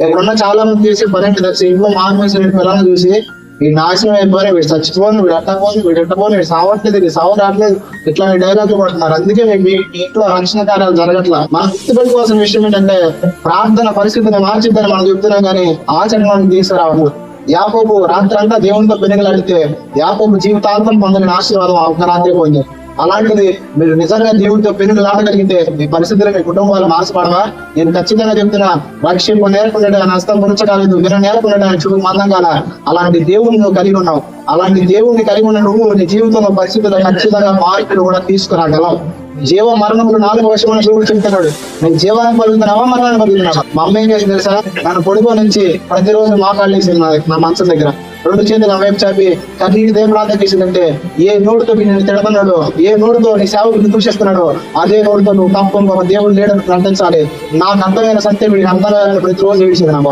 ఎక్కడున్నా చాలా మంది చేసి పని తెలిసి ఇంట్లో మామూలు పిల్లలను చూసి ఈ నాశనం అయిపోయి వీడు చచ్చిపోను, వీడు అట్టపోను, వీడు ఎట్టపోను, వీడు సావట్లేదు, వీడు సావు రావట్లేదు, ఇట్లా డైలాగులు పడుతున్నారు. అందుకే మీ ఇంట్లో రక్షణ కార్యాలు జరగట్లా. మనం గుర్తుపెట్టుకోవాల్సిన విషయం ఏంటంటే ప్రార్థన పరిస్థితిని మార్చిద్దని మనం చెప్తున్నాం కానీ ఆచరణను తీసుకురావద్దు. యాకోబు రాత్రి అంతా దేవునితో పెనుగలాడితే యాకోబు జీవితాంతం పొందని ఆశీర్వాదం ఒక రాత్రి పోయింది. అలాంటిది మీరు నిజంగా దేవుడితో పెనుగలాడగలిగితే మీ పరిస్థితులు మీ కుటుంబాలు మార్చబడవా? నేను ఖచ్చితంగా చెప్తున్నా, రక్షింపు నేర్పుండే హస్తం పురచకాలేదు, మీరు నేర్పుండే చూపు మందం కాల. అలాంటి దేవుడిని నువ్వు కలిగి ఉన్నావు. అలాంటి దేవుడిని కలిగి ఉన్న నువ్వు నీ జీవితంలో పరిస్థితుల్లో ఖచ్చితంగా మార్పులు కూడా తీసుకురాగలవు. జీవ మరణములు 4 వర్షములు దేవుడు చెప్తున్నాడు. నేను జీవాన్ని పలుకుతున్నావా మరణాన్ని పలుకుతున్నావా? మా అమ్మ ఏం చేసి తెలుసా, నన్ను పొడుగు నుంచి ప్రతిరోజు మాట్లాడేసింది నా మనసు దగ్గర 2 చేతులు వైపు చాపి కన్నీటి దేవుడు చేసిందంటే, ఏ నోడుతో నేను తిడుతున్నాడు, ఏ నోడుతో నీ సేవకు దూషిస్తున్నాడు, అదే నోడుతో నువ్వు తప్ప దేవుడు లేడని ప్రకటించాలి. నాకు అర్థమైన సత్యం వీడికి అర్థమైన ప్రతిరోజు ఏడిచింది నా